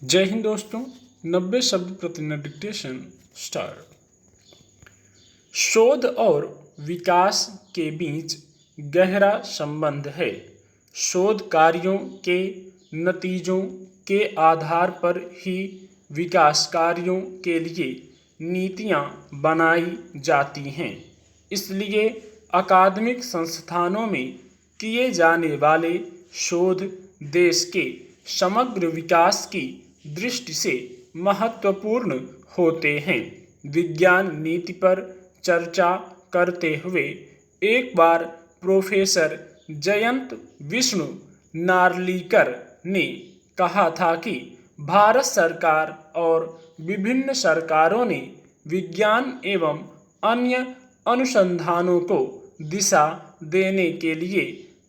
जय हिंद दोस्तों। 90 शब्द प्रतिदिन डिक्टेशन स्टार्ट। शोध और विकास के बीच गहरा संबंध है। शोध कार्यों के नतीजों के आधार पर ही विकास कार्यों के लिए नीतियां बनाई जाती हैं। इसलिए अकादमिक संस्थानों में किए जाने वाले शोध देश के समग्र विकास की दृष्टि से महत्वपूर्ण होते हैं। विज्ञान नीति पर चर्चा करते हुए एक बार प्रोफेसर जयंत विष्णु नार्लिकर ने कहा था कि भारत सरकार और विभिन्न सरकारों ने विज्ञान एवं अन्य अनुसंधानों को दिशा देने के लिए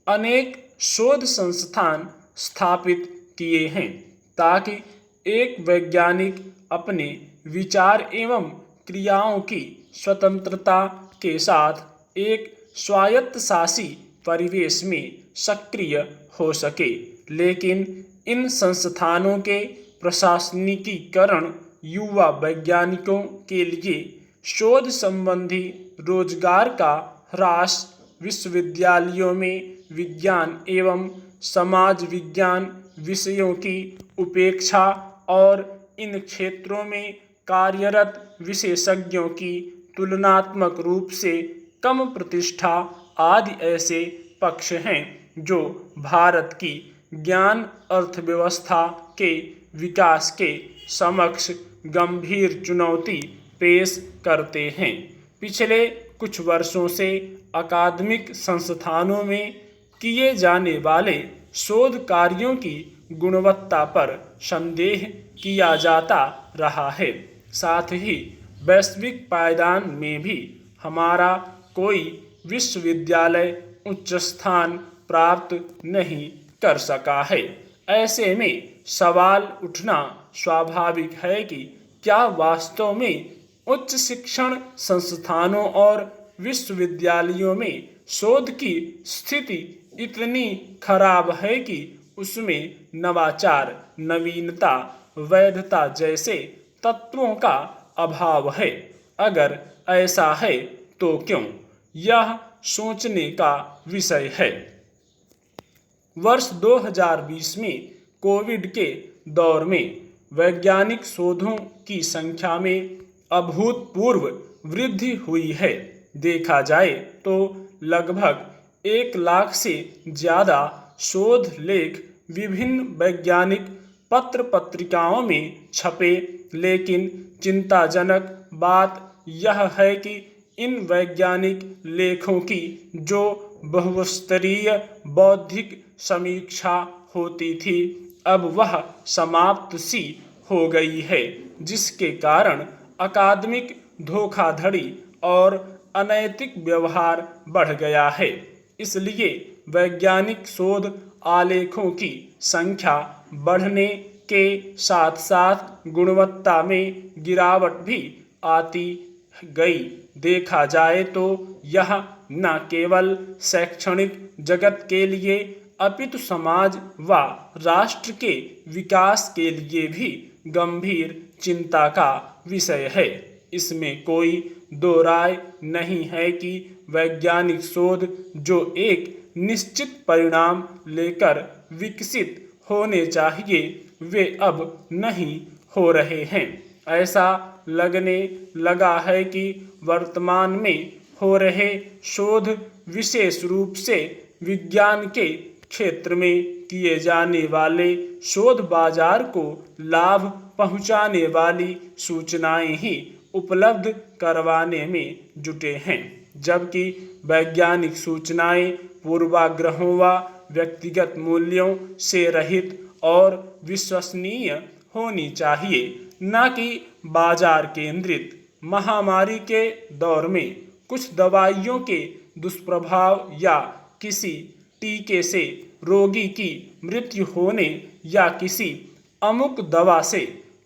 अनेक शोध संस्थान स्थापित किए हैं ताकि एक वैज्ञानिक अपने विचार एवं क्रियाओं की स्वतंत्रता के साथ एक स्वायत्तशासी परिवेश में सक्रिय हो सके। लेकिन इन संस्थानों के प्रशासनिकीकरण युवा वैज्ञानिकों के लिए शोध संबंधी रोजगार का ह्रास, विश्वविद्यालयों में विज्ञान एवं समाज विज्ञान विषयों की उपेक्षा और इन क्षेत्रों में कार्यरत विशेषज्ञों की तुलनात्मक रूप से कम प्रतिष्ठा आदि ऐसे पक्ष हैं जो भारत की ज्ञान अर्थव्यवस्था के विकास के समक्ष गंभीर चुनौती पेश करते हैं। पिछले कुछ वर्षों से अकादमिक संस्थानों में किए जाने वाले शोध कार्यों की गुणवत्ता पर संदेह किया जाता रहा है। साथ ही वैश्विक पायदान में भी हमारा कोई विश्वविद्यालय उच्च स्थान प्राप्त नहीं कर सका है। ऐसे में सवाल उठना स्वाभाविक है कि क्या वास्तव में उच्च शिक्षण संस्थानों और विश्वविद्यालयों में शोध की स्थिति इतनी खराब है कि उसमें नवाचार, नवीनता, वैधता जैसे तत्वों का अभाव है। अगर ऐसा है तो क्यों, यह सोचने का विषय है। वर्ष 2020 में कोविड के दौर में वैज्ञानिक शोधों की संख्या में अभूतपूर्व वृद्धि हुई है। देखा जाए तो लगभग 1 लाख से ज़्यादा शोध लेख विभिन्न वैज्ञानिक पत्र पत्रिकाओं में छपे। लेकिन चिंताजनक बात यह है कि इन वैज्ञानिक लेखों की जो बहुस्तरीय बौद्धिक समीक्षा होती थी, अब वह समाप्त सी हो गई है, जिसके कारण अकादमिक धोखाधड़ी और अनैतिक व्यवहार बढ़ गया है। इसलिए वैज्ञानिक शोध आलेखों की संख्या बढ़ने के साथ साथ गुणवत्ता में गिरावट भी आती गई। देखा जाए तो यह न केवल शैक्षणिक जगत के लिए अपितु समाज व राष्ट्र के विकास के लिए भी गंभीर चिंता का विषय है। इसमें कोई दो राय नहीं है कि वैज्ञानिक शोध जो एक निश्चित परिणाम लेकर विकसित होने चाहिए, वे अब नहीं हो रहे हैं। ऐसा लगने लगा है कि वर्तमान में हो रहे शोध विशेष रूप से विज्ञान के क्षेत्र में किए जाने वाले शोध बाजार को लाभ पहुंचाने वाली सूचनाएं ही उपलब्ध करवाने में जुटे हैं, जबकि वैज्ञानिक सूचनाएं पूर्वाग्रहों व व्यक्तिगत मूल्यों से रहित और विश्वसनीय होनी चाहिए, न कि बाजार केंद्रित। महामारी के दौर में कुछ दवाइयों के दुष्प्रभाव या किसी टीके से रोगी की मृत्यु होने या किसी अमुक दवा से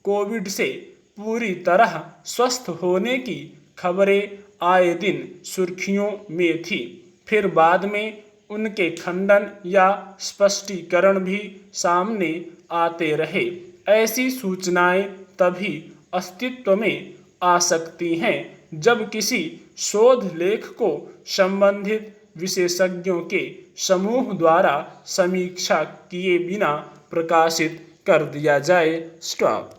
कोविड से पूरी तरह स्वस्थ होने की खबरें आए दिन सुर्खियों में थी। फिर बाद में उनके खंडन या स्पष्टीकरण भी सामने आते रहे। ऐसी सूचनाएं तभी अस्तित्व में आ सकती हैं जब किसी शोध लेख को संबंधित विशेषज्ञों के समूह द्वारा समीक्षा किए बिना प्रकाशित कर दिया जाए। स्टॉप।